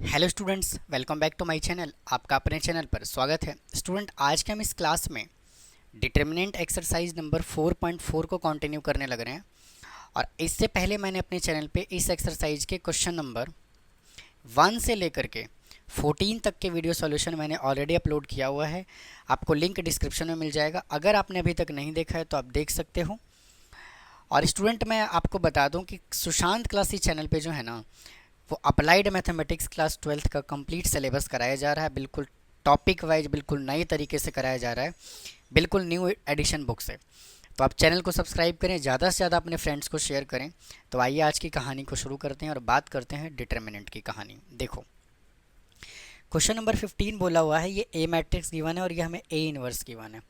Hello students, welcome back to my channel. आपका अपने channel पर स्वागत है। स्टूडेंट, आज के हम इस क्लास में डिटर्मिनेंट एक्सरसाइज नंबर 4.4 को कंटिन्यू करने लग रहे हैं। और इससे पहले मैंने अपने चैनल पे इस एक्सरसाइज के क्वेश्चन नंबर 1 से लेकर के 14 तक के वीडियो सॉल्यूशन मैंने ऑलरेडी अपलोड किया हुआ है। आपको लिंक डिस्क्रिप्शन में मिल जाएगा। अगर आपने अभी तक नहीं देखा है तो आप देख सकते हो। और स्टूडेंट, मैं आपको बता दूं कि सुशांत क्लासी चैनल पे जो है ना, वो अप्लाइड मैथमेटिक्स क्लास 12th का कंप्लीट सिलेबस कराया जा रहा है। बिल्कुल टॉपिक वाइज, बिल्कुल नई तरीके से कराया जा रहा है, बिल्कुल न्यू एडिशन बुक से। तो आप चैनल को सब्सक्राइब करें, ज़्यादा से ज़्यादा अपने फ्रेंड्स को शेयर करें। तो आइए आज की कहानी को शुरू करते हैं और बात करते हैं डिटर्मिनेंट की कहानी। देखो, क्वेश्चन नंबर 15 बोला हुआ है, ये ए मैट्रिक्स गिवन है और ये हमें ए इनवर्स गिवन है।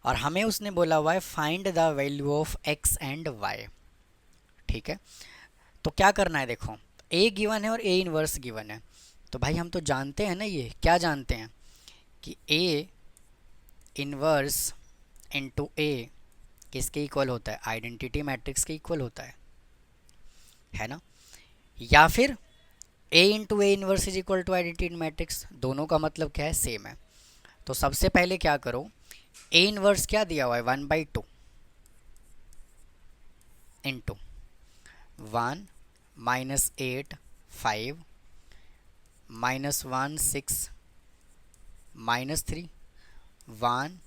और हमें उसने बोला हुआ है find the value of X and Y. ठीक है, तो क्या करना है? देखो, ए गिवन है और ए इनवर्स गिवन है। तो भाई हम तो जानते हैं ना, ये क्या जानते हैं कि ए इनवर्स इनटू ए किसके इक्वल होता है? आइडेंटिटी मैट्रिक्स के इक्वल होता है ना। या फिर A into A inverse is equal to identity matrix, दोनों का मतलब क्या है? सेम है। तो सबसे पहले क्या करो, ए इनवर्स क्या दिया हुआ है? 1/2 इंटू 1 -8 5 -1 6 -3 1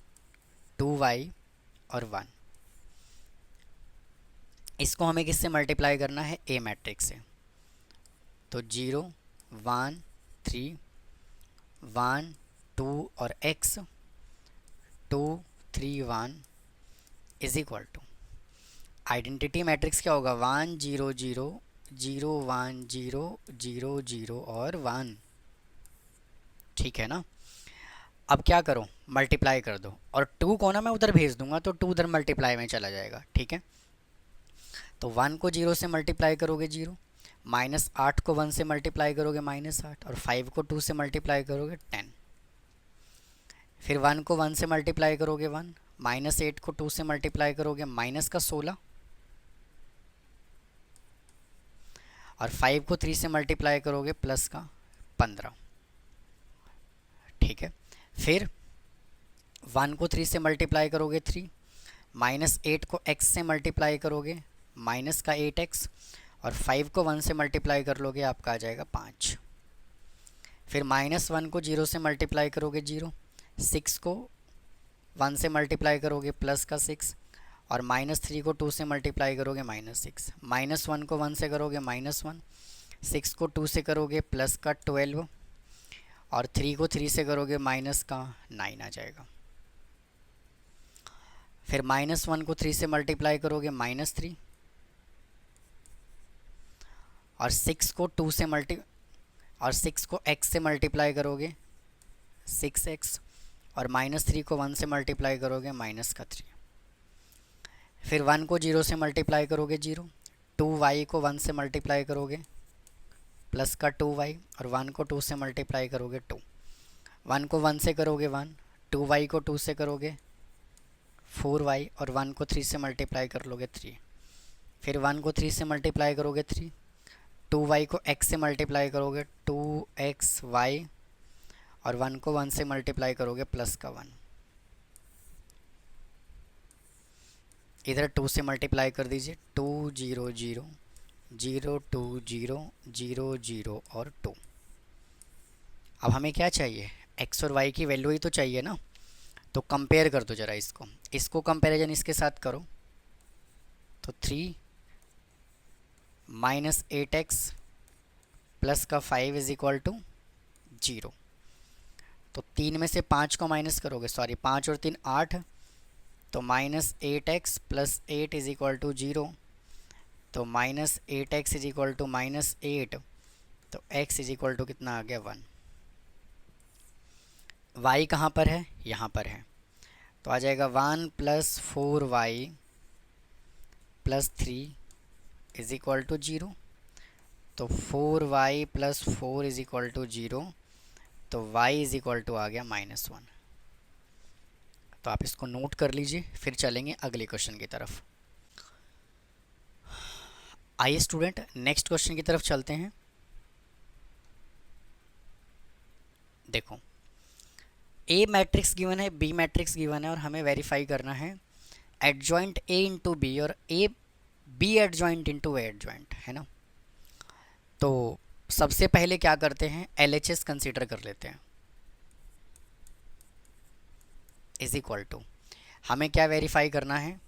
2y और 1। इसको हमें किससे मल्टीप्लाई करना है? ए मैट्रिक्स से। तो 0 1 3 1 2 और x 2 3 1 is equal to identity matrix क्या होगा? 1 0 0 0 1 0 0 0 और 1। ठीक है ना। अब क्या करो, मल्टीप्लाई कर दो। और 2 को ना मैं उधर भेज दूंगा तो 2 उधर मल्टीप्लाई में चला जाएगा। ठीक है, तो 1 को 0 से मल्टीप्लाई करोगे 0, -8 को 1 से मल्टीप्लाई करोगे -8, और 5 को 2 से मल्टीप्लाई करोगे 10। फिर 1 को 1 से मल्टीप्लाई करोगे 1, -8 को 2 से मल्टीप्लाई करोगे -16, और 5 को 3 से मल्टीप्लाई करोगे +15। ठीक है, फिर 1 को 3 से मल्टीप्लाई करोगे 3, -8 को x से मल्टीप्लाई करोगे -8x, और 5 को 1 से मल्टीप्लाई कर लोगे, आपका आ जाएगा 5। फिर -1 को 0 से मल्टीप्लाई करोगे 0, 6 को 1 से मल्टीप्लाई करोगे +6, और -3 को 2 से मल्टीप्लाई करोगे -6, -1 को 1 से करोगे -1, 6 को 2 से करोगे +12, और 3 को 3 से करोगे -9 आ जाएगा। फिर -1 को 3 से मल्टीप्लाई करोगे -3, और 6 को 2 से और 6 को x से मल्टीप्लाई करोगे 6x, और -3 को 1 से मल्टीप्लाई करोगे -3। फिर 1 को 0 से मल्टीप्लाई करोगे 0, 2y को 1 से मल्टीप्लाई करोगे +2y, और 1 को 2 से मल्टीप्लाई करोगे 2। 1 को 1 से करोगे 1, 2y को 2 से करोगे 4y, और 1 को 3 से मल्टीप्लाई कर लोगे 3। फिर 1 को 3 से मल्टीप्लाई करोगे 3, 2y को x से मल्टीप्लाई करोगे 2xy, और 1 को 1 से मल्टीप्लाई करोगे +1। इधर 2 से मल्टीप्लाई कर दीजिए, 2 0 0 0 2 0 0 0 और 2। अब हमें क्या चाहिए? x और y की वैल्यू ही तो चाहिए ना। तो कंपेयर कर दो जरा इसको, इसको कंपेरिजन इसके साथ करो। तो 3 -8x प्लस का 5 इज इक्वल टू 0। तो 3 में से 5 को माइनस करोगे, सॉरी 5 और 3 8, तो -8x + 8 इज इक्वल टू 0। तो -8x इज इक्वल टू -8, तो x इज इक्वल टू कितना आ गया? 1। y कहाँ पर है? यहाँ पर है। तो आ जाएगा 1 + 4y + 3 इज इक्वल टू 0। तो 4y + 4 इज इक्वल टू 0, तो y इज इक्वल टू आ गया -1। तो आप इसको नोट कर लीजिए, फिर चलेंगे अगले क्वेश्चन की तरफ। आइए स्टूडेंट, नेक्स्ट क्वेश्चन की तरफ चलते हैं। देखो ए मैट्रिक्स गिवन है, बी मैट्रिक्स गिवन है और हमें वेरीफाई करना है एडजॉइंट ए इंटू बी और A B adjoint into A adjoint, है ना। तो सबसे पहले क्या करते हैं, LHS कंसीडर कर लेते हैं। इज इक्वल टू हमें क्या वेरीफाई करना है,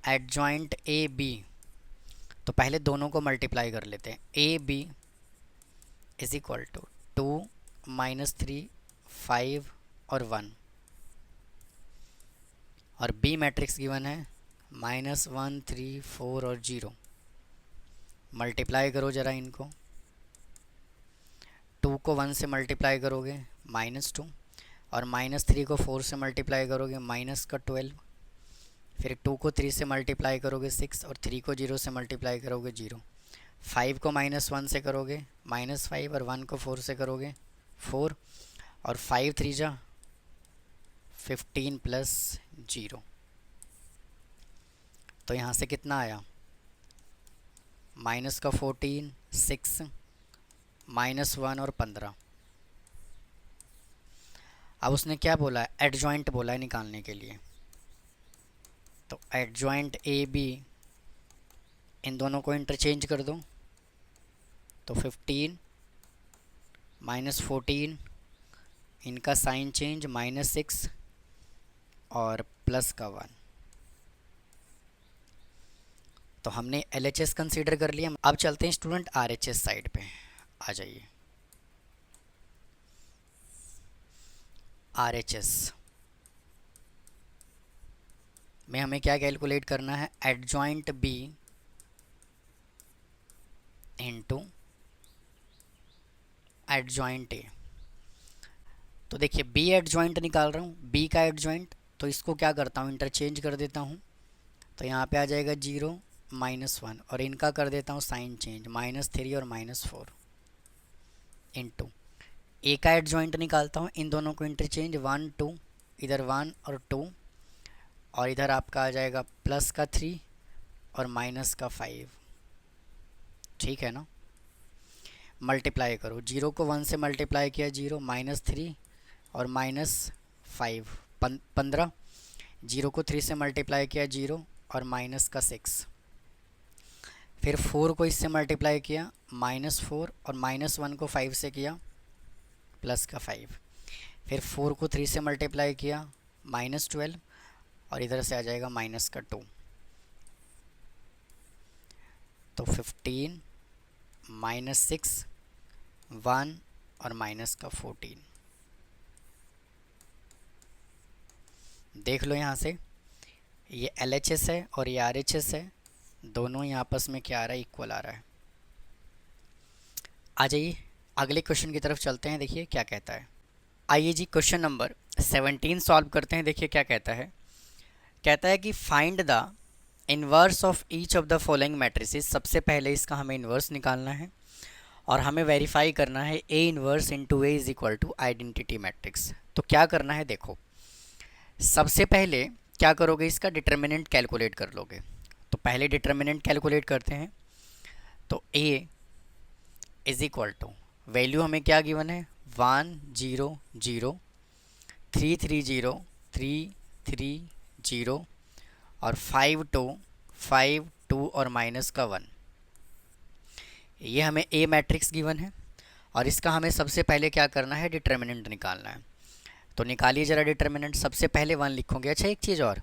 एडजॉइंट ए बी। तो पहले दोनों को मल्टीप्लाई कर लेते हैं, A B is equal to 2 -3 5 और 1 और बी मैट्रिक्स गिवन है -1 3 4 और 0। मल्टीप्लाई करो ज़रा इनको, 2 को 1 से मल्टीप्लाई करोगे -2 और -3 को 4 से मल्टीप्लाई करोगे -12, फिर 2 को 3 से मल्टीप्लाई करोगे 6 और 3 को 0 से मल्टीप्लाई करोगे 0। 5 को -1 से करोगे -5 और 1 को 4 से करोगे 4 और 5 3 जा 15 प्लस 0। तो यहाँ से कितना आया, माइनस का 14 6 -1 और 15। अब उसने क्या बोला है, एडजॉइंट बोला है निकालने के लिए। तो एडजॉइंट ए बी, इन दोनों को इंटरचेंज कर दो। तो 15 -14, इनका साइन चेंज -6 और प्लस का 1। तो हमने LHS कंसीडर कर लिया। अब चलते हैं स्टूडेंट RHS साइड पे, आ जाइए। RHS में हमें क्या कैलकुलेट करना है, adjoint B into adjoint A. तो देखिए बी एडजॉइंट निकाल रहा हूँ, बी का एडजॉइंट, तो इसको क्या करता हूँ, इंटरचेंज कर देता हूँ। तो यहाँ पे आ जाएगा 0 -1 और इनका कर देता हूँ साइन चेंज -3 और -4 इंटू ए का एडजॉइंट निकालता हूँ, इन दोनों को इंटरचेंज 1 2, इधर 1 और 2 और इधर आपका आ जाएगा प्लस का 3 और माइनस का 5, ठीक है ना। मल्टीप्लाई करो, 0 को 1 से मल्टीप्लाई किया 0 -3 और -5 15, 0 को 3 से मल्टीप्लाई किया 0 और माइनस का 6, फिर 4 को इससे मल्टीप्लाई किया -4 और -1 को 5 से किया प्लस का 5, फिर 4 को 3 से मल्टीप्लाई किया -12 और इधर से आ जाएगा माइनस का 2। तो 15 -6 1 और माइनस का 14। देख लो यहाँ से, ये LHS है और ये RHS है, दोनों ही आपस में क्या आ रहा है, इक्वल आ रहा है। आ जाइए अगले क्वेश्चन की तरफ चलते हैं, देखिए क्या कहता है। आइए जी क्वेश्चन नंबर 17 सॉल्व करते हैं। देखिए क्या कहता है, कहता है कि find the inverse of each of the following matrices. सबसे पहले इसका हमें इन्वर्स निकालना है और हमें वेरीफाई करना है A inverse into A is equal to identity matrix. तो क्या करना है, देखो सबसे पहले क्या करोगे, इसका डिटर्मिनेंट कैलकुलेट कर लोगे। तो पहले डिटर्मिनेंट कैलकुलेट करते हैं। तो A is equal to, value हमें क्या गिवन है, 1 0 0 3 3 0 3 3 0 और 5 2 5 2 और माइनस का 1। ये हमें ए मैट्रिक्स गिवन है और इसका हमें सबसे पहले क्या करना है, डिटर्मिनेंट निकालना है। तो निकालिए ज़रा डिटर्मिनेंट। सबसे पहले 1 लिखोगे। अच्छा एक चीज़ और,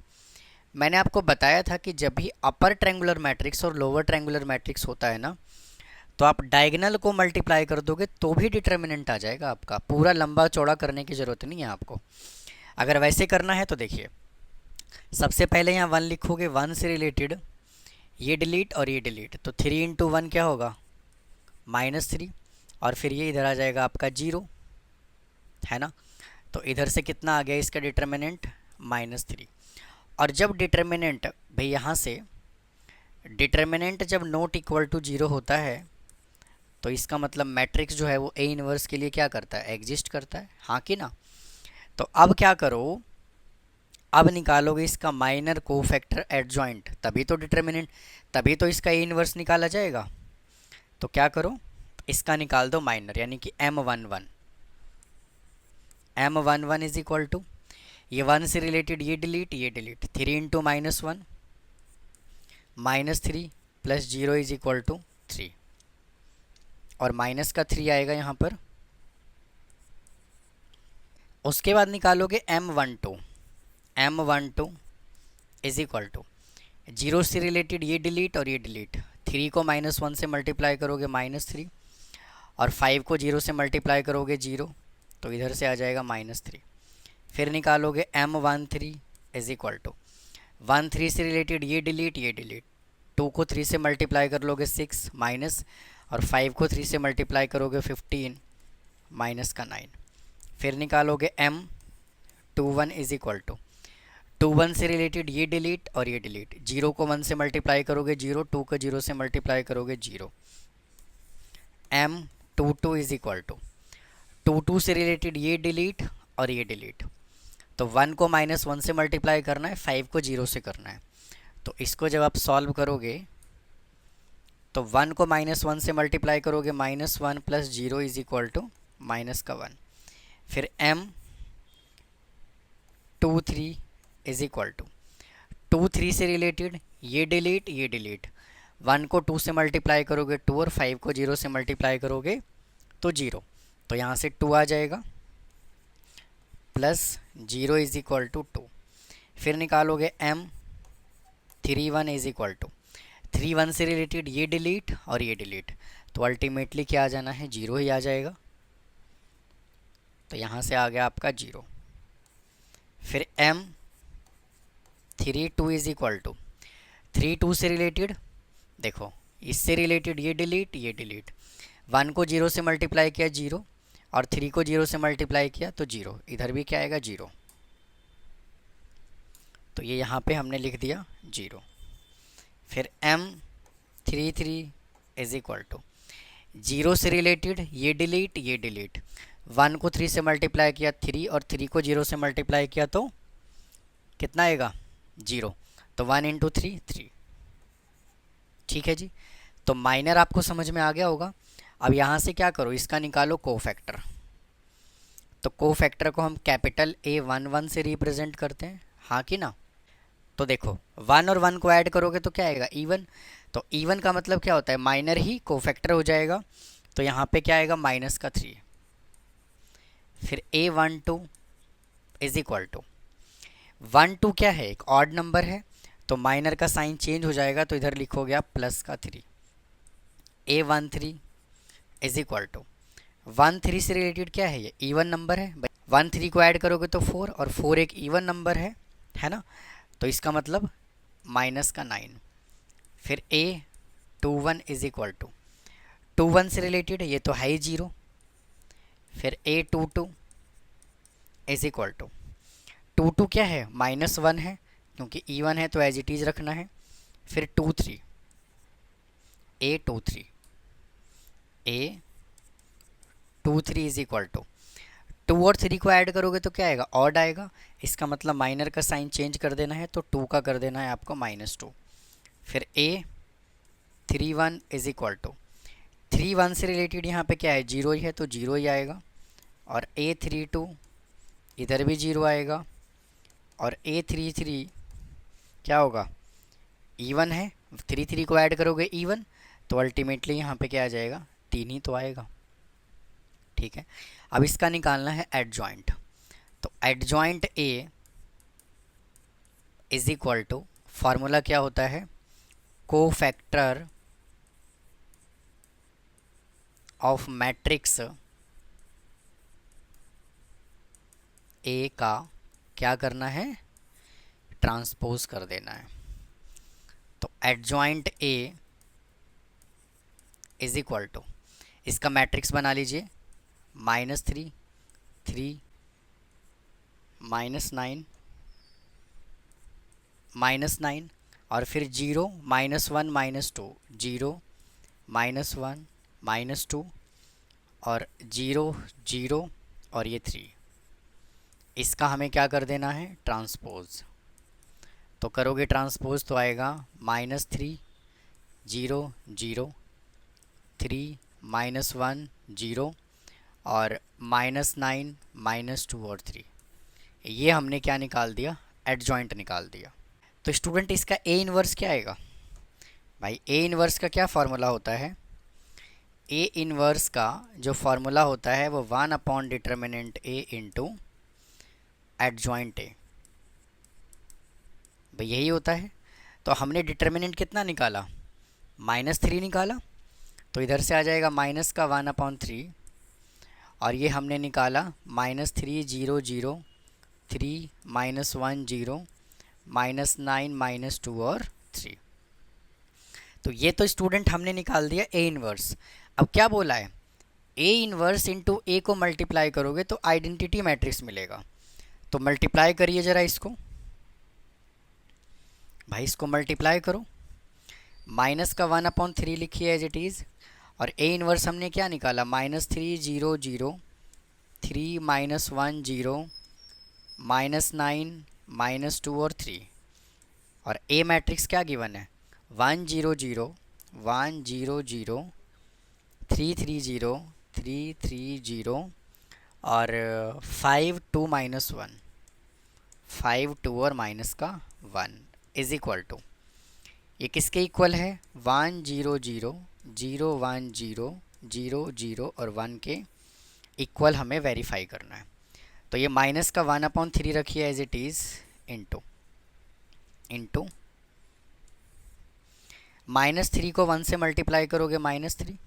मैंने आपको बताया था कि जब भी अपर ट्रायंगुलर मैट्रिक्स और लोअर ट्रायंगुलर मैट्रिक्स होता है ना, तो आप डायगोनल को मल्टीप्लाई कर दोगे तो भी डिटर्मिनेंट आ जाएगा आपका। पूरा लंबा चौड़ा करने की ज़रूरत नहीं है आपको। अगर वैसे करना है तो देखिए सबसे पहले यहाँ 1 लिखोगे, 1 से रिलेटेड ये डिलीट और ये डिलीट, तो 3 इंटू 1 क्या होगा, -3 और फिर ये इधर आ जाएगा आपका 0, है ना। तो इधर से कितना आ गया इसका डिटर्मिनेंट, -3। और जब डिटर्मिनेंट भाई यहाँ से डिटर्मिनेंट जब नॉट इक्वल टू 0 होता है तो इसका मतलब मैट्रिक्स जो है वो ए इन्वर्स के लिए क्या करता है, एग्जिस्ट करता है, हाँ कि ना। तो अब क्या करो, अब निकालोगे इसका माइनर कोफैक्टर एडजॉइंट, तभी तो डिटर्मिनेंट, तभी तो इसका ए इन्वर्स निकाला जाएगा। तो क्या करो, इसका निकाल दो माइनर, यानी कि M11। M11 is equal to, ये 1 से रिलेटेड ये delete 3 into -1 -3 plus 0 is equal to 3, और माइनस का 3 आएगा यहाँ पर। उसके बाद निकालोगे M12। M12 is equal to, 0 से रिलेटेड ये डिलीट और ये डिलीट, 3 को -1 से मल्टीप्लाई करोगे -3, और 5 को 0 से मल्टीप्लाई करोगे 0, तो इधर से आ जाएगा -3। फिर निकालोगे M13 इज इक्वल टू, 13 से रिलेटेड ये डिलीट 2 को 3 से मल्टीप्लाई कर लोगे 6 माइनस, और 5 को 3 से मल्टीप्लाई करोगे 15 माइनस का 9। फिर निकालोगे M21 इज इक्वल टू, 21 से रिलेटेड ये डिलीट और ये डिलीट, 0 को 1 से मल्टीप्लाई करोगे 0, 2 को 0 से मल्टीप्लाई करोगे 0। M22 इज इक्वल टू, 22 से रिलेटेड ये डिलीट और ये डिलीट, तो 1 को -1 से मल्टीप्लाई करना है, 5 को 0 से करना है। तो इसको जब आप सॉल्व करोगे तो 1 को -1 से मल्टीप्लाई करोगे -1 प्लस 0 इज इक्वल टू -1। फिर M23 इज इक्वल टू, 23 से रिलेटेड ये डिलीट 1 को 2 से मल्टीप्लाई करोगे 2, और 5 को 0 से मल्टीप्लाई करोगे तो 0, तो यहाँ से 2 आ जाएगा, प्लस 0 इज इक्वल टू 2। फिर निकालोगे M31 इज इक्वल टू, 31 से रिलेटेड ये डिलीट और ये डिलीट, तो अल्टीमेटली क्या आ जाना है, 0 ही आ जाएगा, तो यहाँ से आ गया आपका 0। फिर M32 इज इक्वल टू, 32 से रिलेटेड देखो, इससे रिलेटेड ये डिलीट 1 को 0 से मल्टीप्लाई किया 0, और 3 को 0 से मल्टीप्लाई किया तो 0, इधर भी क्या आएगा 0, तो ये यहाँ पे हमने लिख दिया 0। फिर M33 इज इक्वल टू, 0 से रिलेटेड ये डिलीट 1 को 3 से मल्टीप्लाई किया 3, और 3 को 0 से मल्टीप्लाई किया तो कितना आएगा 0, तो 1 इंटू 3 3। ठीक है जी, तो माइनर आपको समझ में आ गया होगा। अब यहाँ से क्या करो, इसका निकालो कोफैक्टर। तो कोफैक्टर को हम कैपिटल A11 से रिप्रेजेंट करते हैं, हाँ कि ना। तो देखो 1 और 1 को ऐड करोगे तो क्या आएगा इवन, तो इवन का मतलब क्या होता है, माइनर ही कोफैक्टर हो जाएगा, तो यहाँ पे क्या आएगा -3। फिर A12 इज इक्वल टू, 12 क्या है, एक ऑड नंबर है, तो माइनर का साइन चेंज हो जाएगा, तो इधर लिखोगे आप +3। A13 इज इक्वल टू, 13 से रिलेटेड क्या है, ये इवन नंबर है, 13 को ऐड करोगे तो 4, और 4 एक इवन नंबर है ना, तो इसका मतलब -9। फिर A21 इज इक्वल टू, 21 से रिलेटेड ये तो है ही 0। फिर A22 इज इक्वल टू, 22 क्या है, -1 है, क्योंकि इवन है तो एज इट इज़ रखना है। फिर 23 A23 इज इक्वल टू, 2 और 3 को ऐड करोगे तो क्या आएगा, ऑड आएगा, इसका मतलब माइनर का साइन चेंज कर देना है, तो 2 का कर देना है आपको -2। फिर A31 इज इक्वल टू, 31 से रिलेटेड यहाँ पे क्या है, 0 ही है, तो 0 ही आएगा, और A32 इधर भी 0 आएगा, और A33 क्या होगा, इवन है, 3 को ऐड करोगे इवन, तो अल्टीमेटली यहाँ पे क्या आ जाएगा, 3 ही तो आएगा। ठीक है, अब इसका निकालना है एडजॉइंट। तो adjoint A is equal to, formula क्या होता है, कोफैक्टर ऑफ मैट्रिक्स A का क्या करना है, ट्रांसपोज कर देना है। तो adjoint A is equal to, इसका मैट्रिक्स बना लीजिए, -3 3 -9 -9, और फिर 0 -1 -2 0 -1 -2, और 0 0, और ये 3, इसका हमें क्या कर देना है, ट्रांसपोज। तो करोगे ट्रांसपोज तो आएगा -3 0 0 3 -1 0 और -9 -2 और 3, ये हमने क्या निकाल दिया, एडजॉइंट निकाल दिया। तो स्टूडेंट इसका ए इन्वर्स क्या आएगा भाई? ए इन्वर्स का क्या फार्मूला होता है? ए इन्वर्स का जो फार्मूला होता है वो 1/डिटर्मिनेंट ए इंटू एडजॉइंट ए, भाई यही होता है। तो हमने डिटर्मिनेंट कितना निकाला, -3 निकाला, तो इधर से आ जाएगा माइनस का 1/3, और ये हमने निकाला -3 0 0 3 -1 0 -9 -2 और 3। तो ये तो स्टूडेंट हमने निकाल दिया ए इन्वर्स। अब क्या बोला है, ए इन्वर्स इंटू ए को मल्टीप्लाई करोगे तो आइडेंटिटी मैट्रिक्स मिलेगा। तो मल्टीप्लाई करिए ज़रा इसको भाई, इसको मल्टीप्लाई करो, माइनस का 1/3 लिखिए एज इट इज़, और ए इन्वर्स हमने क्या निकाला, -3 0 0 3 -1 0 -9 -2 और 3, और ए मैट्रिक्स क्या गिवन है, 1 0 0 1 0 0 3 3 0 3 3 0 और 5 2 -1 5 2 और माइनस का 1 इज इक्वल टू, ये किसके इक्वल है, 1 0 0 0 1 0 0 0 और 1 के इक्वल हमें वेरीफाई करना है। तो ये माइनस का 1/3 रखिए एज इट इज़, इंटू -3 को 1 से मल्टीप्लाई करोगे -3,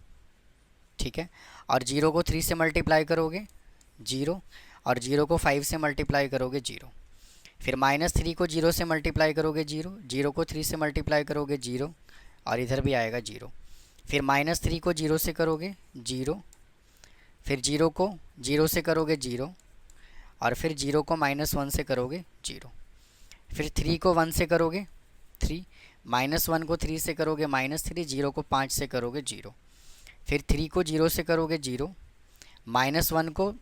ठीक है, और 0 को 3 से मल्टीप्लाई करोगे 0, और 0 को 5 से मल्टीप्लाई करोगे 0, फिर -3 को 0 से मल्टीप्लाई करोगे 0, 0 को 3 से मल्टीप्लाई करोगे 0, और इधर भी आएगा 0, फिर -3 को 0 से करोगे 0, फिर 0 को 0 से करोगे 0, और फिर 0 को -1 से करोगे 0, फिर 3 को 1 से करोगे 3, -1 को 3 से करोगे -3, 0 को 5 से करोगे 0, फिर 3 को 0 से करोगे 0, -1 को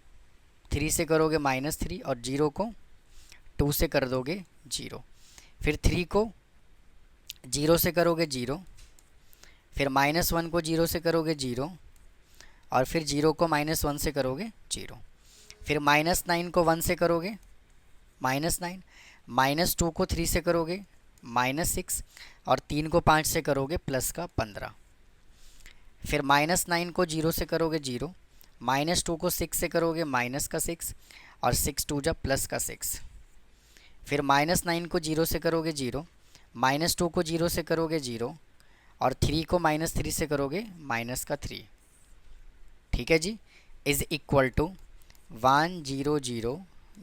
3 से करोगे -3, और 0 को 2 से कर दोगे 0, फिर 3 को 0 से करोगे 0, फिर -1 को 0 से करोगे 0, और फिर 0 को -1 से करोगे 0, फिर -9 को 1 से करोगे -9, -2 को 3 से करोगे -6, और 3 को 5 से करोगे +15, फिर -9 को 0 से करोगे 0, -2 को 6 से करोगे -6, और 6 2 जा +6, फिर -9 को 0 से करोगे 0, -2 को 0 से करोगे 0, और 3 को -3 से करोगे -3, ठीक है जी, इज़ इक्वल टू 1 0 0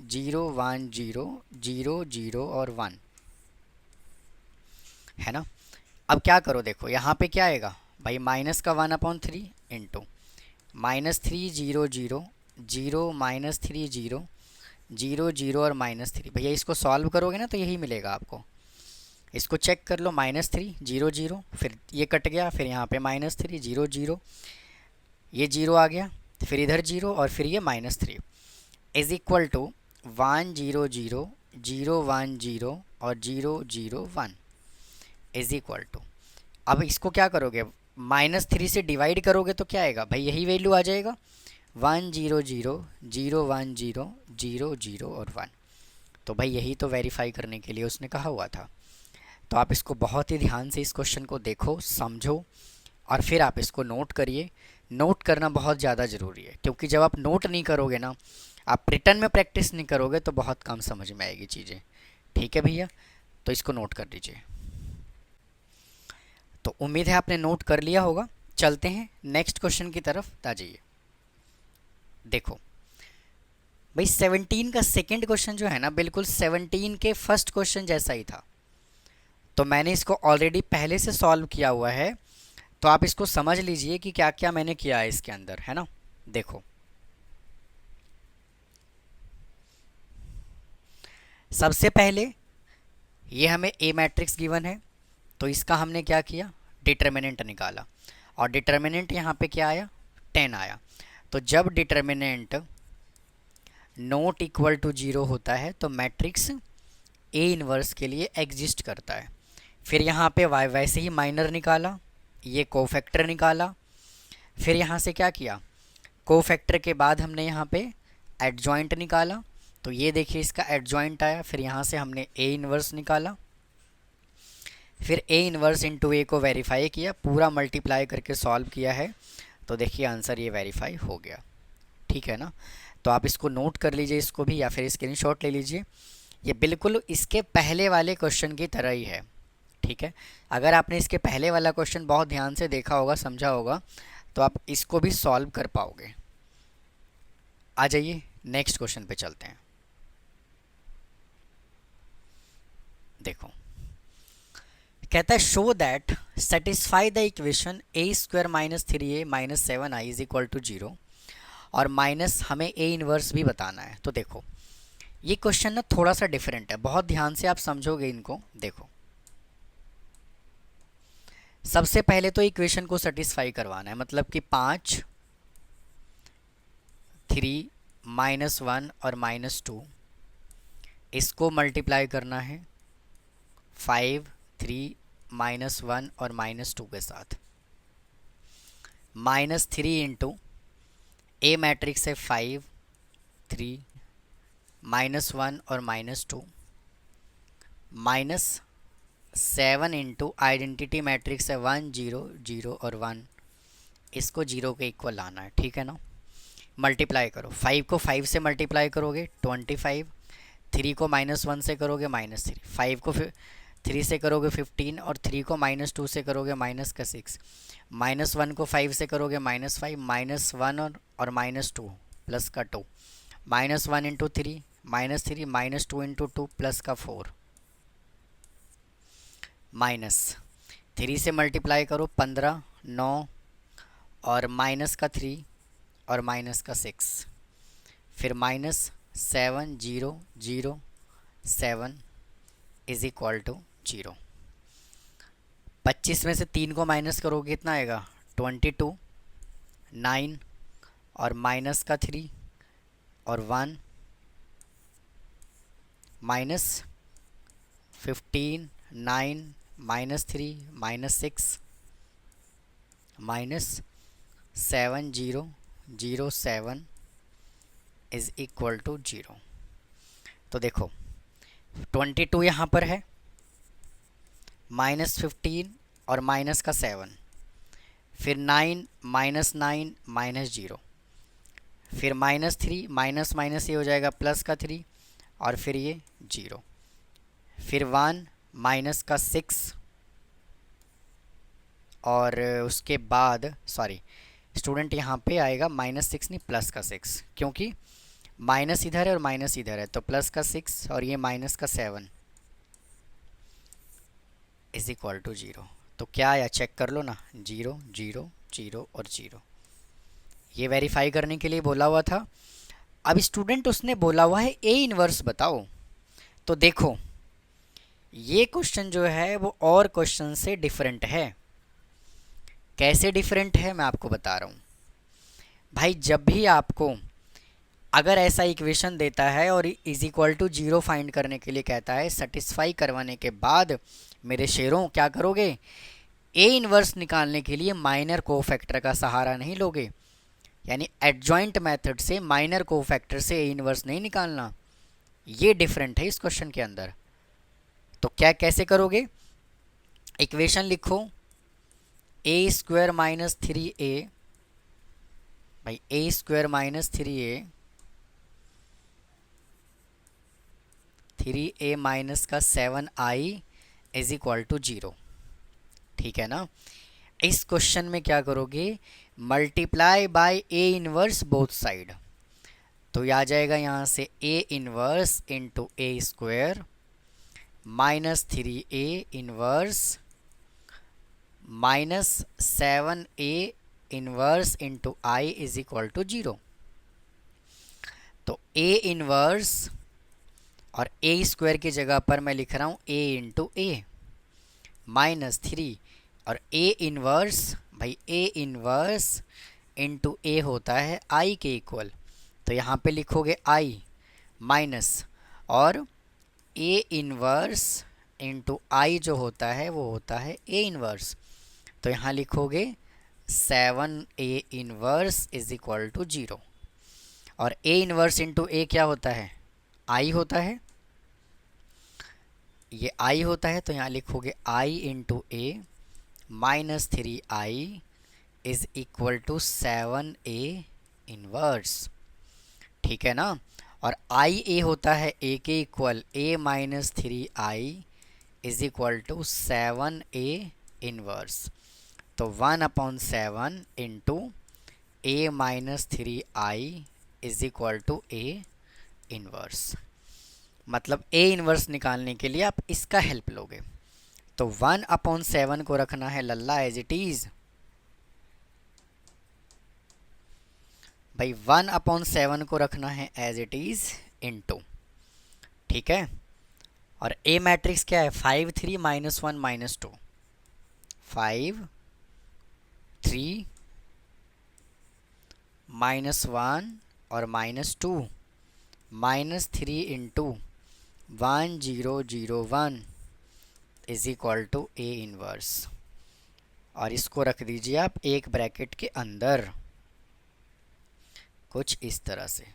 0 1 0 0 0 और 1, है ना। अब क्या करो, देखो यहाँ पे क्या आएगा भाई, माइनस का 1/3 इंटू -3 0 0 0 -3 0 0 0 और -3, भैया इसको सॉल्व करोगे ना तो यही मिलेगा आपको, इसको चेक कर लो, -3 0 0, फिर ये कट गया, फिर यहाँ पे -3 0 0, ये 0 आ गया, फिर इधर 0, और फिर ये -3, इज़ इक्वल टू 1 0 0 0 1 0 और 0 0 1 इज़ इक्वल टू, अब इसको क्या करोगे, -3 से डिवाइड करोगे तो क्या आएगा भाई, यही वैल्यू आ जाएगा, 1 0 0 0 1 0 0 0 और 1। तो भाई यही तो वेरीफाई करने के लिए उसने कहा हुआ था। तो आप इसको बहुत ही ध्यान से इस क्वेश्चन को देखो, समझो, और फिर आप इसको नोट करिए। नोट करना बहुत ज़्यादा ज़रूरी है, क्योंकि जब आप नोट नहीं करोगे ना, आप रिटर्न में प्रैक्टिस नहीं करोगे तो बहुत कम समझ में आएगी चीज़ें, ठीक है भैया। तो इसको नोट कर लीजिए। तो उम्मीद है आपने नोट कर लिया होगा। चलते हैं नेक्स्ट क्वेश्चन की तरफ, आ जाइए। देखो भाई 17 का सेकंड क्वेश्चन जो है ना, बिल्कुल 17 के फर्स्ट क्वेश्चन जैसा ही था। तो मैंने इसको ऑलरेडी पहले से सॉल्व किया हुआ है, तो आप इसको समझ लीजिए कि क्या क्या मैंने किया है इसके अंदर, है ना। देखो सबसे पहले ये हमें ए मैट्रिक्स गिवन है, तो इसका हमने क्या किया, डिटर्मिनेंट निकाला, और डिटर्मिनेंट यहाँ पे क्या आया, 10 आया। तो जब डिटर्मिनेंट नॉट इक्वल टू 0 होता है तो मैट्रिक्स ए इन्वर्स के लिए एग्जिस्ट करता है। फिर यहाँ पे वैसे ही माइनर निकाला, ये कोफैक्टर निकाला, फिर यहाँ से क्या किया, कोफैक्टर के बाद हमने यहाँ पे एडजॉइंट निकाला, तो ये देखिए इसका एडजॉइंट आया। फिर यहाँ से हमने ए इन्वर्स निकाला, फिर ए इन्वर्स इंटू ए को वेरीफाई किया, पूरा मल्टीप्लाई करके सॉल्व किया है, तो देखिए आंसर ये वेरीफाई हो गया। ठीक है ना, तो आप इसको नोट कर लीजिए इसको भी, या फिर स्क्रीनशॉट ले लीजिए। ये बिल्कुल इसके पहले वाले क्वेश्चन की तरह ही है। ठीक है, अगर आपने इसके पहले वाला क्वेश्चन बहुत ध्यान से देखा होगा, समझा होगा, तो आप इसको भी सॉल्व कर पाओगे। आ जाइए नेक्स्ट क्वेश्चन पे चलते हैं। देखो कहता है show that satisfy the equation A square minus 3a minus 7i is equal to 0, और माइनस हमें ए इन्वर्स भी बताना है। तो देखो ये क्वेश्चन ना थोड़ा सा डिफरेंट है, बहुत ध्यान से आप समझोगे इनको। देखो सबसे पहले तो इक्वेशन को सेटिस्फाई करवाना है, मतलब कि 5, 3, -1 और -2 इसको मल्टीप्लाई करना है 5, 3, -1 और -2 के साथ। -3 इंटू ए मैट्रिक्स है 5, 3, -1 और -2, -7 इंटू आइडेंटिटी मैट्रिक्स है 1, 0, 0 और 1, इसको 0 के इक्वल लाना है। ठीक है ना, मल्टीप्लाई करो, 5 को 5 से मल्टीप्लाई करोगे 25, 3 को -1 से करोगे -3, 5 को 3 से करोगे 15, और 3 को -2 से करोगे -6, -1 को 5 से करोगे -5, -1 और -2 प्लस का 2, -1 इंटू 3, -3, -2 इंटू 2 प्लस का 4, -3 से मल्टीप्लाई करो 15, 9 और माइनस का 3 और माइनस का 6, फिर -7, 0, 0, 7 इज इक्वल टू 0। 25 में से 3 को माइनस करोगे कितना आएगा 22, 9 और माइनस का 3 और 1, -15, 9, -3, -6, -7, 0, 0, 7 इज इक्वल टू 0। तो देखो 22 यहाँ पर है, -15 और माइनस का 7, फिर 9, -9, -0, फिर -3, माइनस माइनस ये हो जाएगा प्लस का 3, और फिर ये 0, फिर 1, माइनस का 6, और उसके बाद सॉरी स्टूडेंट यहाँ पे आएगा -6 नहीं प्लस का 6, क्योंकि माइनस इधर है और माइनस इधर है, तो प्लस का 6 और ये माइनस का 7 इज इक्वल टू 0। तो क्या आया चेक कर लो ना, 0, 0, 0 और 0। ये वेरीफाई करने के लिए बोला हुआ था। अब स्टूडेंट उसने बोला हुआ है ए इन्वर्स बताओ। तो देखो ये क्वेश्चन जो है वो और क्वेश्चन से डिफरेंट है। कैसे डिफरेंट है मैं आपको बता रहा हूँ भाई। जब भी आपको अगर ऐसा इक्वेशन देता है और इज इक्वल टू 0 फाइंड करने के लिए कहता है, सेटिस्फाई करवाने के बाद मेरे शेरों क्या करोगे, ए इन्वर्स निकालने के लिए माइनर कोफैक्टर का सहारा नहीं लोगे, यानी एडजॉइंट मेथड से माइनर कोफैक्टर से ए इन्वर्स नहीं निकालना। ये डिफरेंट है इस क्वेश्चन के अंदर। तो क्या कैसे करोगे, इक्वेशन लिखो ए स्क्वायर माइनस 3a भाई, ए square minus 3a, 3a minus का 7i इज इक्वल टू 0। ठीक है ना, इस क्वेश्चन में क्या करोगे, multiply by A inverse both side. तो आ जाएगा यहाँ से A inverse into A square minus 3a inverse minus 7a inverse into I is equal to 0। तो ए इनवर्स और ए स्क्वायर की जगह पर मैं लिख रहा हूँ a इंटू ए माइनस 3, और a इनवर्स भाई a इनवर्स इंटू ए होता है i के इक्वल। तो यहाँ पे लिखोगे i माइनस, और a इनवर्स इंटू आई जो होता है वो होता है a इनवर्स। तो यहाँ लिखोगे 7a inverse is equal to 0। और a इनवर्स इंटू a क्या होता है? i होता है, ये i होता है, तो यहाँ लिखोगे i into a minus 3i is equal to 7a inverse. ठीक है ना। और आई ए होता है ए के equal, a minus 3i is equal to 7a inverse. तो 1/7 into a minus 3i is equal to a inverse. मतलब a इनवर्स निकालने के लिए आप इसका हेल्प लोगे। तो 1/7 को रखना है लल्ला एज इट इज़। भाई 1/7 को रखना है एज इट इज़ इनटू, ठीक है। और ए मैट्रिक्स क्या है? 5 3 -1 -2, 5 3 -1 और -2, -3 into 1 0 0 1 is equal to A inverse. और इसको रख दीजिए आप एक ब्रैकेट के अंदर कुछ इस तरह से।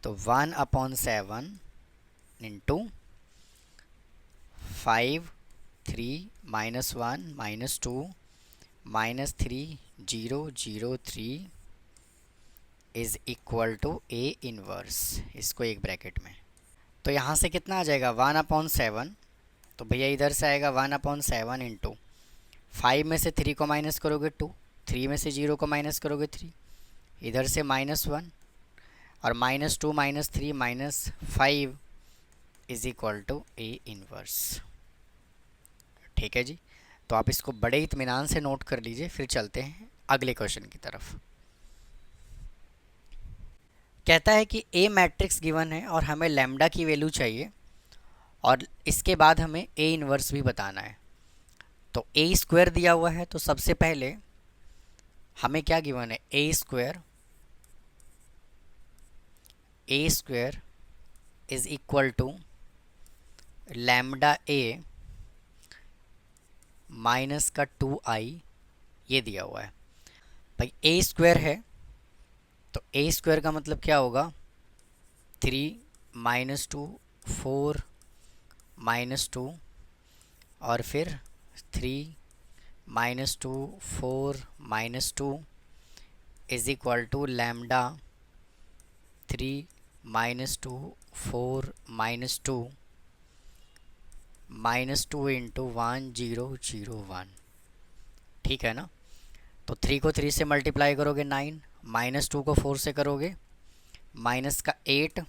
तो 1/7 into 5 3 -1 -2 -3 0 0 3 is equal to A inverse, इसको एक ब्रैकेट में। तो यहाँ से कितना आ जाएगा? 1/7। तो भैया इधर से आएगा 1/7 इंटू 5 में से 3 को माइनस करोगे 2, 3 में से 0 को माइनस करोगे 3, इधर से -1 और -2 -3 -5 is equal to A inverse. ठीक है जी। तो आप इसको बड़े इत्मीनान से नोट कर लीजिए। फिर चलते हैं अगले क्वेश्चन की तरफ। कहता है कि ए मैट्रिक्स गिवन है और हमें लैम्डा की वैल्यू चाहिए और इसके बाद हमें ए इनवर्स भी बताना है। तो ए स्क्वायर दिया हुआ है, तो सबसे पहले हमें क्या गिवन है? A square is equal to lambda A minus का 2i, ये दिया हुआ है। भाई ए स्क्वायर है, तो ए स्क्वायर का मतलब क्या होगा? 3 -2 4 -2 और फिर 3 -2 4 -2 is equal to lambda 3 -2 4 -2 -2 into 1 0 0 1। ठीक है ना। तो 3 को 3 से मल्टीप्लाई करोगे 9, -2 को 4 से करोगे माइनस का 8,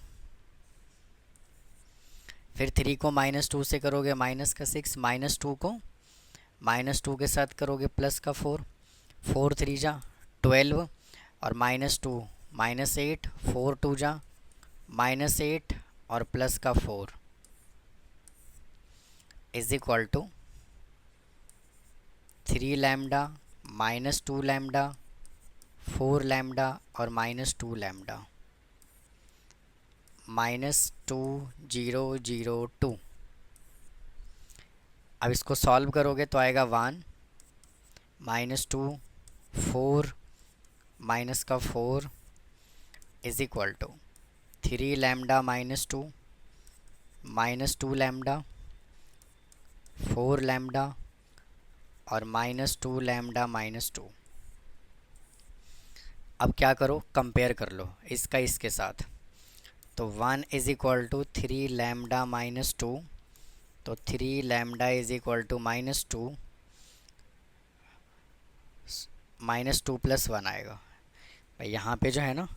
फिर 3 को -2 से करोगे माइनस का 6, -2 को -2 के साथ करोगे प्लस का 4, 4 3 जा 12 और -2 -8, 4 2 जा -8 और प्लस का 4 is equal to 3 lambda -2 lambda 4 lambda और -2 लैम्डा -2 0 0 2। अब इसको सॉल्व करोगे तो आएगा 1 -2 4 माइनस का 4 is equal to 3 lambda -2 -2 lambda 4 lambda और -2 लैम्डा -2। अब क्या करो? कंपेयर कर लो इसका इसके साथ। तो 1 इज इक्वल टू 3 लैम्डा -2, तो 3 लैम्डा इज इक्वल टू -2 -2 + 1 आएगा। भाई यहाँ पे जो है ना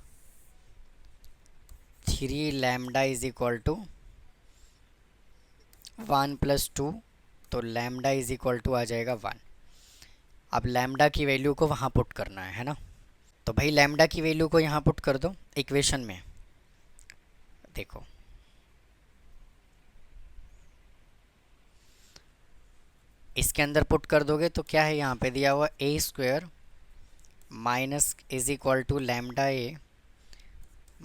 3 लैम्डा इज इक्वल टू 1 + 2, तो लैम्डा इज इक्वल टू आ जाएगा 1। अब लैम्डा की वैल्यू को वहाँ पुट करना है ना। तो भाई लैम्डा की वैल्यू को यहाँ पुट कर दो इक्वेशन में। देखो इसके अंदर पुट कर दोगे तो क्या है? यहाँ पे दिया हुआ A square minus is equal to lambda A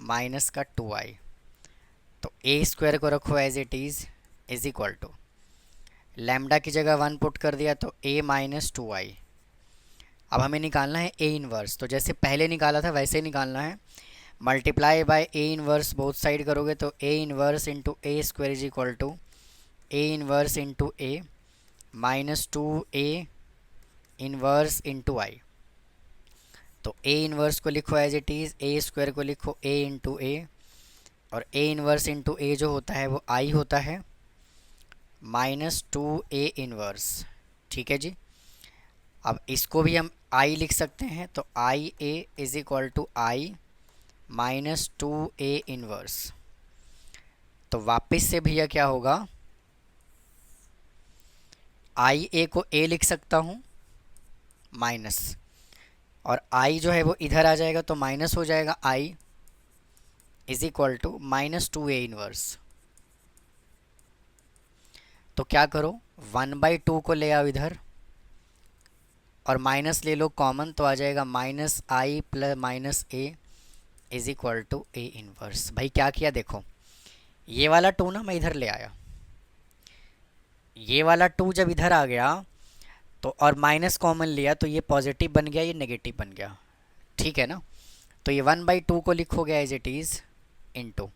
minus का 2i। तो ए स्क्वायर को रखो as it is equal to lambda की जगह 1 पुट कर दिया तो a -2i। अब हमें निकालना है ए इनवर्स, तो जैसे पहले निकाला था वैसे ही निकालना है। Multiply by A inverse both side करोगे तो A inverse into A square is equal to A inverse into A minus 2a inverse into I. तो ए इनवर्स को लिखो as it is, A square को लिखो ए इंटू ए, और ए inverse into ए जो होता है वो आई होता है माइनस 2a इनवर्स। ठीक है जी। अब इसको भी हम आई लिख सकते हैं, तो I A is equal to I minus 2a inverse. तो वापस से भैया क्या होगा, आई ए को ए लिख सकता हूँ माइनस, और आई जो है वो इधर आ जाएगा तो माइनस हो जाएगा, I is equal to minus 2a inverse. तो क्या करो, 1/2 को ले आओ इधर और माइनस ले लो कॉमन, तो आ जाएगा minus I plus minus A is equal to A inverse. भाई क्या किया देखो, ये वाला 2 ना मैं इधर ले आया, ये वाला 2 जब इधर आ गया तो और माइनस कॉमन लिया तो ये पॉजिटिव बन गया, ये नेगेटिव बन गया। ठीक है ना। तो ये 1/2 को लिखोगे as it is into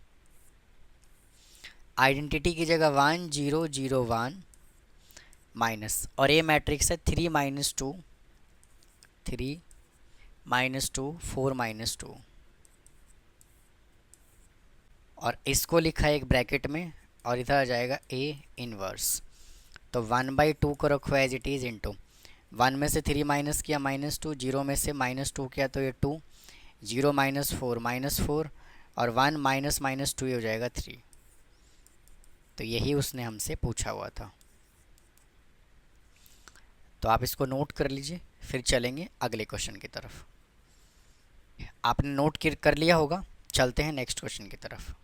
identity की जगह 1 0 0 1 माइनस, और ये मैट्रिक्स है 3 माइनस 2 3 माइनस 2 4 माइनस 2, और इसको लिखा है एक ब्रैकेट में और इधर आ जाएगा ए इनवर्स। तो 1/2 को रखो एज इट इज़ इंटू 1 में से 3 माइनस किया माइनस 2, 0 में से माइनस 2 किया तो ये 2, 0 माइनस 4 और 1 माइनस माइनस 2 हो जाएगा 3। तो यही उसने हमसे पूछा हुआ था। तो आप इसको नोट कर लीजिए, फिर चलेंगे अगले क्वेश्चन की तरफ। आपने नोट कर लिया होगा, चलते हैं नेक्स्ट क्वेश्चन की तरफ।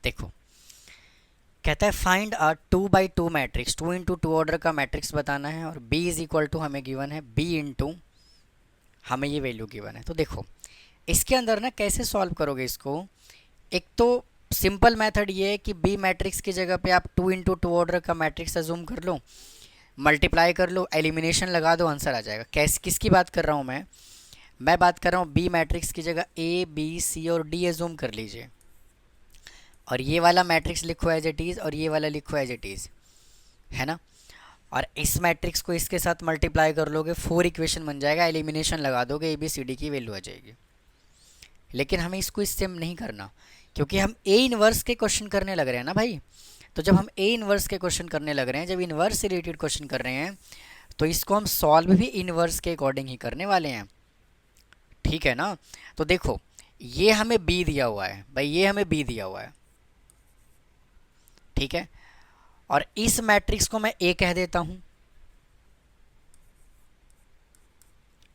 देखो कहता है find a 2/2 matrix, 2 into 2 order का मैट्रिक्स बताना है, और b इज इक्वल टू हमें गिवन है b इंटू हमें ये वैल्यू गिवन है। तो देखो इसके अंदर ना कैसे सॉल्व करोगे इसको। एक तो सिंपल मेथड ये है कि b मैट्रिक्स की जगह पे आप 2 इंटू 2 ऑर्डर का मैट्रिक्स अज्यूम कर लो, मल्टीप्लाई कर लो, एलिमिनेशन लगा दो, आंसर आ जाएगा। किसकी बात कर रहा हूँ मैं बात कर रहा हूँ b मैट्रिक्स की जगह a b c और d अज्यूम कर लीजिए, और ये वाला मैट्रिक्स लिखो एज इट इज़ और ये वाला लिखो एज इट इज़, है ना। और इस मैट्रिक्स को इसके साथ मल्टीप्लाई कर लोगे, 4 इक्वेशन बन जाएगा, एलिमिनेशन लगा दोगे, ए बी सी डी की वैल्यू आ जाएगी। लेकिन हमें इसको इससे नहीं करना, क्योंकि हम ए इनवर्स के क्वेश्चन करने लग रहे हैं ना भाई। तो जब हम ए इनवर्स के क्वेश्चन करने लग रहे हैं, जब इनवर्स से रिलेटेड क्वेश्चन कर रहे हैं, तो इसको हम सॉल्व भी इनवर्स के अकॉर्डिंग ही करने वाले हैं। ठीक है ना। तो देखो ये हमें बी दिया हुआ है भाई, ये हमें बी दिया हुआ है, ठीक है। और इस मैट्रिक्स को मैं ए कह देता हूं,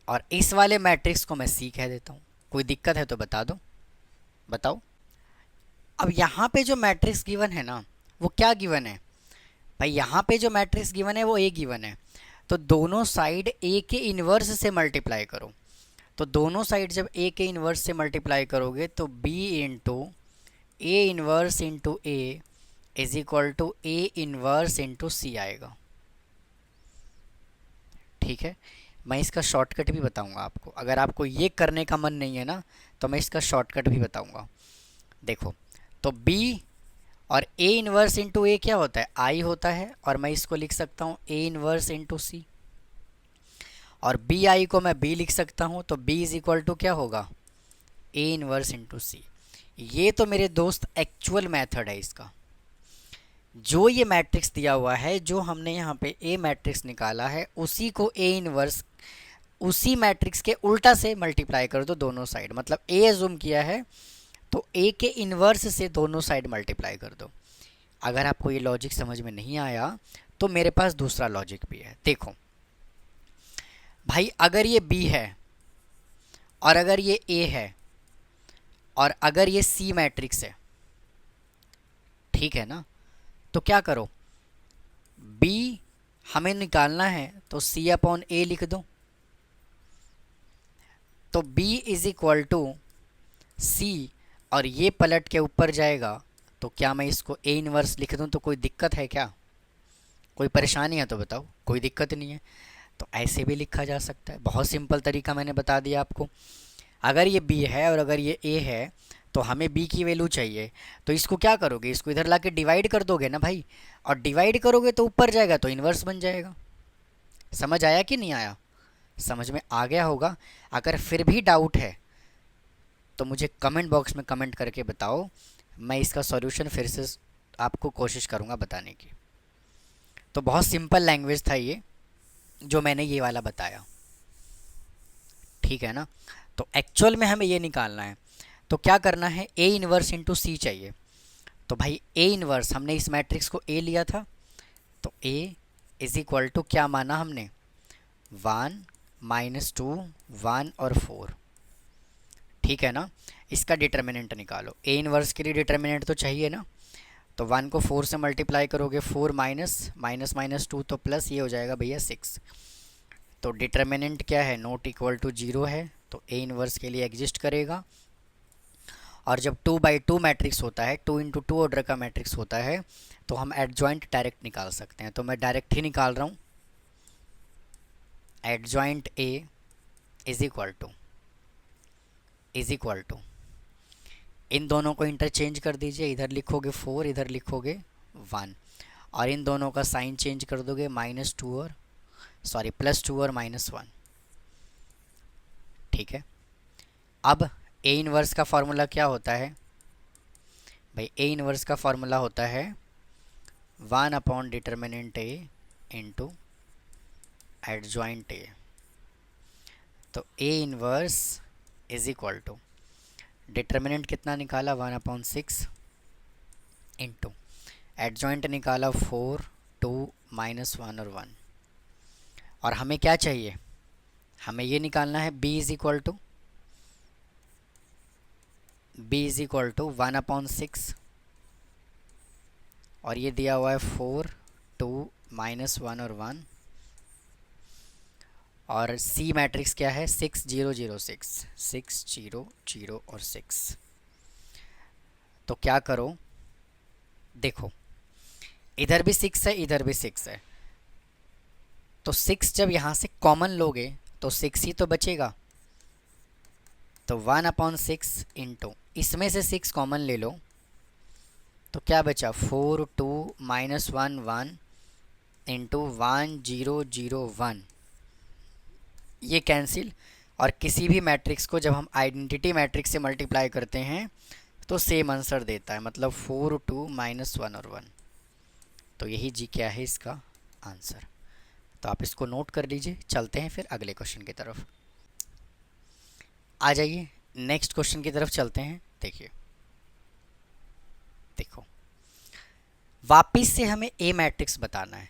और इस वाले मैट्रिक्स को मैं सी कह देता हूं। कोई दिक्कत है तो बता दो, बताओ। अब यहां पे जो मैट्रिक्स गिवन है ना, वो क्या गिवन है भाई, यहां पे जो मैट्रिक्स गिवन है वो ए गिवन है। तो दोनों साइड ए के इन्वर्स से मल्टीप्लाई करो। तो दोनों साइड जब ए के इन्वर्स से मल्टीप्लाई करोगे तो B into A inverse into A is equal to A inverse into C आएगा। ठीक है। मैं इसका शॉर्टकट भी बताऊंगा आपको, अगर आपको ये करने का मन नहीं है ना तो मैं इसका शॉर्टकट भी बताऊंगा। देखो तो b और a इनवर्स इंटू ए क्या होता है, i होता है, और मैं इसको लिख सकता हूँ a इनवर्स इंटू सी, और बी आई को मैं b लिख सकता हूँ, तो b इज इक्वल टू क्या होगा, a इनवर्स इंटू सी। ये तो मेरे दोस्त एक्चुअल मेथड है इसका। जो ये मैट्रिक्स दिया हुआ है, जो हमने यहाँ पे ए मैट्रिक्स निकाला है, उसी को ए इनवर्स उसी मैट्रिक्स के उल्टा से मल्टीप्लाई कर दो दोनों साइड। मतलब ए एज्यूम किया है तो ए के इनवर्स से दोनों साइड मल्टीप्लाई कर दो। अगर आपको ये लॉजिक समझ में नहीं आया तो मेरे पास दूसरा लॉजिक भी है। देखो भाई, अगर ये बी है और अगर ये ए है और अगर ये सी मैट्रिक्स है, ठीक है ना, तो क्या करो, b हमें निकालना है तो c अपॉन ए लिख दो। तो b इज इक्वल टू सी, और ये पलट के ऊपर जाएगा, तो क्या मैं इसको a इनवर्स लिख दूं तो कोई दिक्कत है क्या, कोई परेशानी है तो बताओ। कोई दिक्कत नहीं है। तो ऐसे भी लिखा जा सकता है। बहुत सिंपल तरीका मैंने बता दिया आपको। अगर ये b है और अगर ये a है तो हमें b की वैल्यू चाहिए, तो इसको क्या करोगे, इसको इधर लाके डिवाइड कर दोगे ना भाई, और डिवाइड करोगे तो ऊपर जाएगा तो इन्वर्स बन जाएगा। समझ आया कि नहीं आया? समझ में आ गया होगा। अगर फिर भी डाउट है तो मुझे कमेंट बॉक्स में कमेंट करके बताओ, मैं इसका सॉल्यूशन फिर से आपको कोशिश करूँगा बताने की। तो बहुत सिंपल लैंग्वेज था ये जो मैंने ये वाला बताया, ठीक है ना। तो एक्चुअल में हमें ये निकालना है, तो क्या करना है, ए इन्वर्स इंटू सी चाहिए। तो भाई ए इन्वर्स, हमने इस मैट्रिक्स को ए लिया था, तो ए इज इक्वल टू क्या माना हमने, 1 -2 1 और 4, ठीक है ना। इसका डिटर्मिनेंट निकालो। ए इन्वर्स के लिए डिटर्मिनेंट तो चाहिए ना, तो 1 को 4 से मल्टीप्लाई करोगे, 4 माइनस 2 तो प्लस, ये हो जाएगा भैया 6। तो डिटर्मिनेंट क्या है, नॉट इक्वल टू 0 है, तो ए इन्वर्स के लिए एग्जिस्ट करेगा। और जब 2/2 मैट्रिक्स होता है, 2 × 2 ऑर्डर का मैट्रिक्स होता है, तो हम एडजॉइंट डायरेक्ट निकाल सकते हैं। तो मैं डायरेक्ट ही निकाल रहा हूँ, adjoint A is equal to इन दोनों को इंटरचेंज कर दीजिए, इधर लिखोगे 4, इधर लिखोगे 1, और इन दोनों का साइन चेंज कर दोगे, -2 और +2 और -1, ठीक है। अब ए इन्वर्स का फॉर्मूला क्या होता है भाई, ए इन्वर्स का फॉर्मूला होता है 1 determinant A into adjoint A. तो A inverse is equal to determinant कितना निकाला, 1/6 इंटू एडजॉइंट निकाला 4 2 -1 और 1। और हमें क्या चाहिए, हमें ये निकालना है b इज इक्वल टू 1/6, और ये दिया हुआ है 4 2 -1 और 1, और सी मैट्रिक्स क्या है, 6 0 0 6 6 0 0 और 6। तो क्या करो, देखो इधर भी 6 है, इधर भी 6 है, तो 6 जब यहाँ से कॉमन लोगे तो 6 ही तो बचेगा। तो 1/6 इंटू इसमें से 6 कॉमन ले लो, तो क्या बचा, 4 2 -1 1 इंटू 1 0 0 1, ये कैंसिल। और किसी भी मैट्रिक्स को जब हम आइडेंटिटी मैट्रिक्स से मल्टीप्लाई करते हैं तो सेम आंसर देता है, मतलब 4 2 -1 और 1। तो यही जी क्या है इसका आंसर। तो आप इसको नोट कर लीजिए। चलते हैं फिर अगले क्वेश्चन की तरफ। आ जाइए नेक्स्ट क्वेश्चन की तरफ चलते हैं। देखो वापिस से हमें ए मैट्रिक्स बताना है,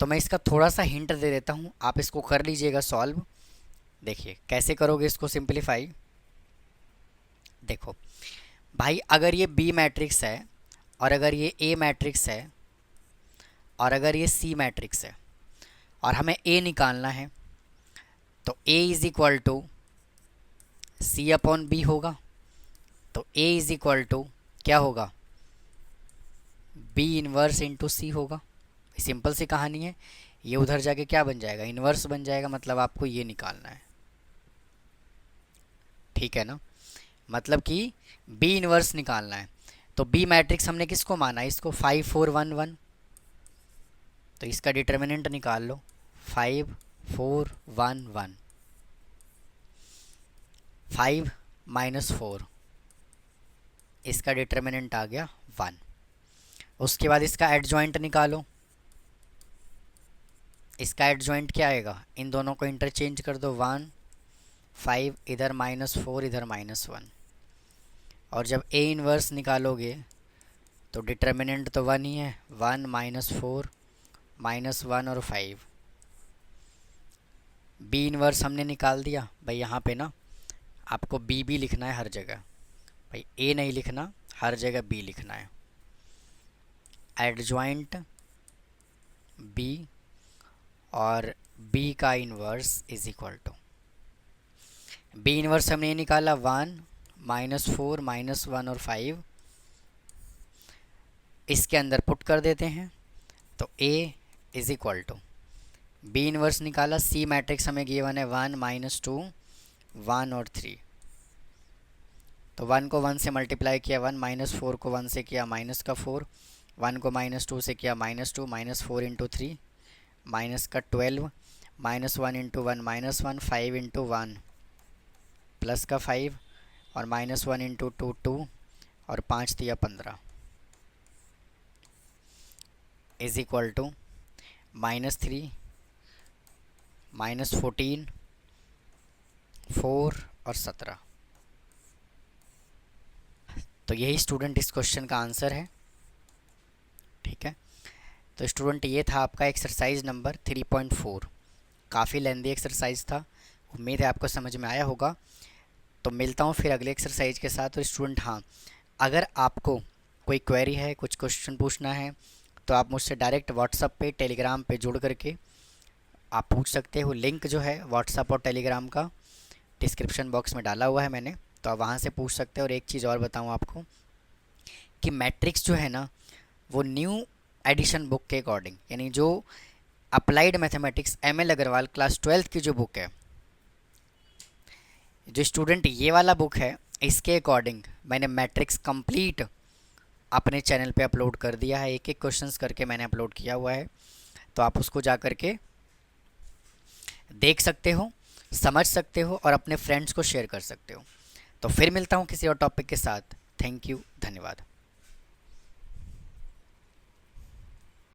तो मैं इसका थोड़ा सा हिंट दे देता हूँ, आप इसको कर लीजिएगा सॉल्व। देखिए कैसे करोगे इसको सिंप्लीफाई। देखो भाई, अगर ये बी मैट्रिक्स है, और अगर ये ए मैट्रिक्स है, और अगर ये सी मैट्रिक्स है, और हमें ए निकालना है, तो A is equal to C/B होगा। तो ए इज इक्वल टू क्या होगा, बी इन्वर्स इंटू सी होगा। सिंपल सी कहानी है। ये उधर जाके क्या बन जाएगा, इन्वर्स बन जाएगा, मतलब आपको ये निकालना है, ठीक है ना। मतलब कि बी इन्वर्स निकालना है। तो बी मैट्रिक्स हमने किसको माना, इसको 5 4 1 1, तो इसका डिटर्मिनेंट निकाल लो, 5 4 1 1, 5 -4, इसका डिटर्मिनेंट आ गया 1। उसके बाद इसका एडजॉइंट निकालो। इसका एडजॉइंट क्या आएगा, इन दोनों को इंटरचेंज कर दो, 1 5, इधर -4 इधर -1, और जब ए इन्वर्स निकालोगे तो डिटर्मिनेंट तो 1 ही है, 1 -4 -1 और 5। बी इन्वर्स हमने निकाल दिया भाई। यहाँ पे ना आपको बी भी लिखना है हर जगह भाई, ए नहीं लिखना, हर जगह बी लिखना है। एडजॉइंट बी और बी का inverse is equal to, B inverse हमने निकाला 1 -4 -1 और 5, इसके अंदर पुट कर देते हैं। तो A is equal to B inverse निकाला, सी मैट्रिक्स हमें गिवन है 1 -2 1 और 3। तो 1 को 1 से मल्टीप्लाई किया 1, -4 को 1 से किया माइनस का 4, 1 को -2 से किया -2, -4 इंटू 3 माइनस का 12, -1 इंटू 1 -1, 5 इंटू 1 प्लस का 5 और -1 इंटू 2 2 और 5 दिया 15 इज इक्वल टू -3 -14 4 और 17। तो यही स्टूडेंट इस क्वेश्चन का आंसर है। ठीक है, तो स्टूडेंट ये था आपका एक्सरसाइज नंबर 3.4। काफ़ी लेंदी एक्सरसाइज था, उम्मीद है आपको समझ में आया होगा। तो मिलता हूँ फिर अगले एक्सरसाइज के साथ। और स्टूडेंट हाँ, अगर आपको कोई क्वेरी है, कुछ क्वेश्चन पूछना है, तो आप मुझसे डायरेक्ट व्हाट्सअप पे, टेलीग्राम पे जुड़ करके आप पूछ सकते हो। लिंक जो है व्हाट्सअप और टेलीग्राम का डिस्क्रिप्शन बॉक्स में डाला हुआ है मैंने, तो आप वहाँ से पूछ सकते हो। और एक चीज़ और बताऊँ आपको कि मैट्रिक्स जो है ना, वो न्यू एडिशन बुक के अकॉर्डिंग, यानी जो applied mathematics ML Agarwal class 12th की जो बुक है, जो स्टूडेंट ये वाला बुक है, इसके अकॉर्डिंग मैंने मैट्रिक्स कंप्लीट अपने चैनल पे अपलोड कर दिया है। एक एक क्वेश्चंस करके मैंने अपलोड किया हुआ है, तो आप उसको जा करके देख सकते हो, समझ सकते हो और अपने फ्रेंड्स को शेयर कर सकते हो। तो फिर मिलता हूँ किसी और टॉपिक के साथ। थैंक यू, धन्यवाद।